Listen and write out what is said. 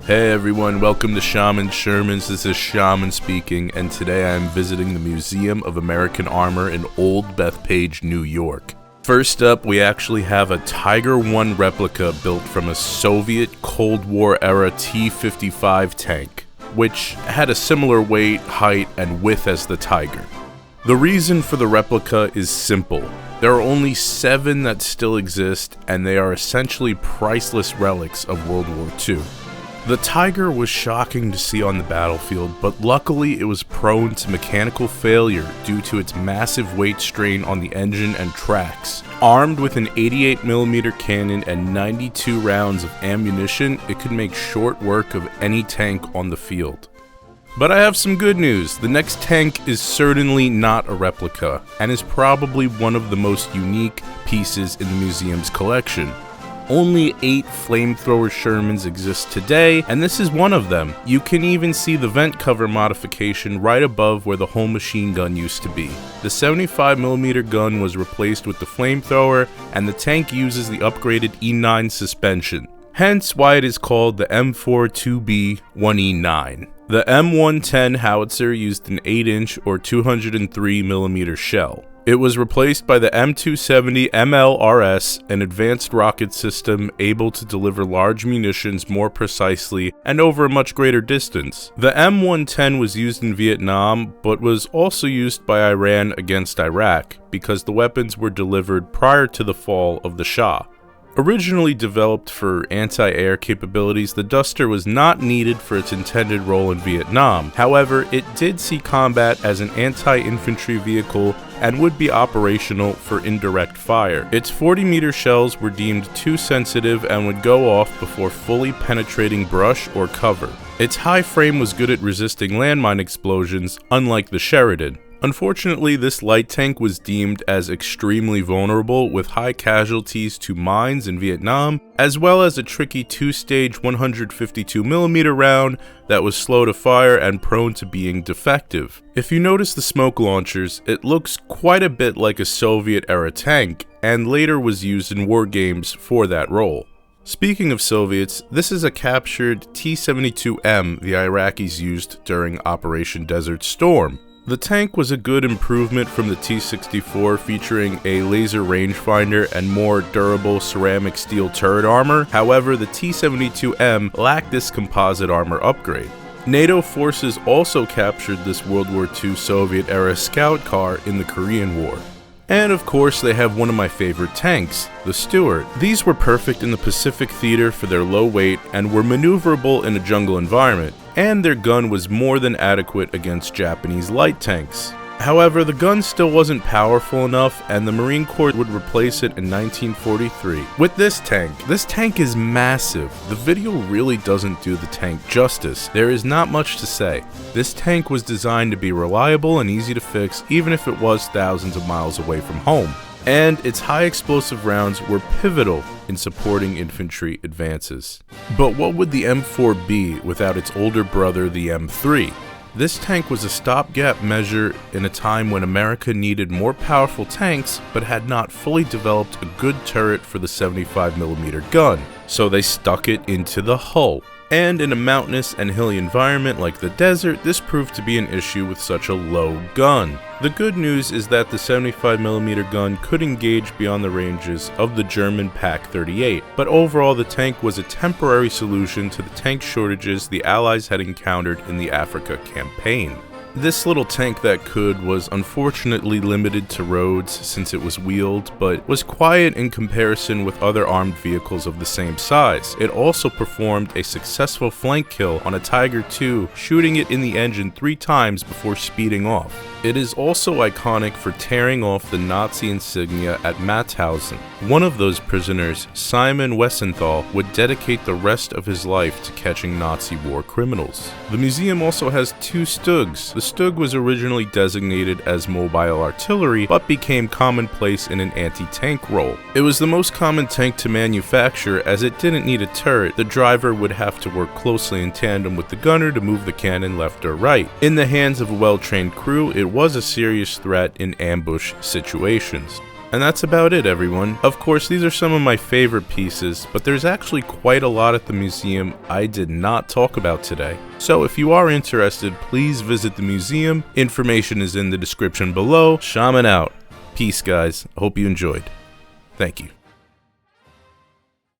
Hey everyone, welcome to Shaman Sherman's. This is Shaman speaking, and today I am visiting the Museum of American Armor in Old Bethpage, New York. First up, we actually have a Tiger I replica built from a Soviet Cold War era T-55 tank, which had a similar weight, height, and width as the Tiger. The reason for the replica is simple. There are only 7 that still exist, and they are essentially priceless relics of World War II. The Tiger was shocking to see on the battlefield, but luckily it was prone to mechanical failure due to its massive weight strain on the engine and tracks. Armed with an 88mm cannon and 92 rounds of ammunition, it could make short work of any tank on the field. But I have some good news. The next tank is certainly not a replica, and is probably one of the most unique pieces in the museum's collection. Only 8 flamethrower Shermans exist today, and this is one of them. You can even see the vent cover modification right above where the whole machine gun used to be. The 75mm gun was replaced with the flamethrower, and the tank uses the upgraded E9 suspension. Hence why it is called the M42B 1E9. The M110 howitzer used an 8-inch or 203mm shell. It was replaced by the M270 MLRS, an advanced rocket system able to deliver large munitions more precisely and over a much greater distance. The M110 was used in Vietnam, but was also used by Iran against Iraq, because the weapons were delivered prior to the fall of the Shah. Originally developed for anti-air capabilities, the Duster was not needed for its intended role in Vietnam. However, it did see combat as an anti-infantry vehicle and would be operational for indirect fire. Its 40-meter shells were deemed too sensitive and would go off before fully penetrating brush or cover. Its high frame was good at resisting landmine explosions, unlike the Sheridan. Unfortunately, this light tank was deemed as extremely vulnerable, with high casualties to mines in Vietnam, as well as a tricky 2-stage 152mm round that was slow to fire and prone to being defective. If you notice the smoke launchers, it looks quite a bit like a Soviet-era tank, and later was used in war games for that role. Speaking of Soviets, this is a captured T-72M the Iraqis used during Operation Desert Storm. The tank was a good improvement from the T-64, featuring a laser rangefinder and more durable ceramic steel turret armor. However, the T-72M lacked this composite armor upgrade. NATO forces also captured this World War II Soviet-era scout car in the Korean War. And of course, they have one of my favorite tanks, the Stuart. These were perfect in the Pacific theater for their low weight and were maneuverable in a jungle environment, and their gun was more than adequate against Japanese light tanks. However, the gun still wasn't powerful enough, and the Marine Corps would replace it in 1943 with this tank is massive. The video really doesn't do the tank justice. There is not much to say. This tank was designed to be reliable and easy to fix, even if it was thousands of miles away from home. And its high explosive rounds were pivotal in supporting infantry advances. But what would the M4 be without its older brother, the M3? This tank was a stopgap measure in a time when America needed more powerful tanks, but had not fully developed a good turret for the 75mm gun, so they stuck it into the hull. And in a mountainous and hilly environment like the desert, this proved to be an issue with such a low gun. The good news is that the 75mm gun could engage beyond the ranges of the German Pak-38, but overall the tank was a temporary solution to the tank shortages the Allies had encountered in the Africa campaign. This little tank that could was unfortunately limited to roads since it was wheeled, but was quiet in comparison with other armed vehicles of the same size. It also performed a successful flank kill on a Tiger II, shooting it in the engine 3 times before speeding off. It is also iconic for tearing off the Nazi insignia at Mauthausen. One of those prisoners, Simon Wessenthal, would dedicate the rest of his life to catching Nazi war criminals. The museum also has 2 STUGs. The STUG was originally designated as mobile artillery, but became commonplace in an anti-tank role. It was the most common tank to manufacture, as it didn't need a turret. The driver would have to work closely in tandem with the gunner to move the cannon left or right. In the hands of a well-trained crew, it was a serious threat in ambush situations. And that's about it, everyone. Of course, these are some of my favorite pieces, but there's actually quite a lot at the museum I did not talk about today. So if you are interested, please visit the museum. Information is in the description below. Shaman out. Peace, guys. I hope you enjoyed. Thank you.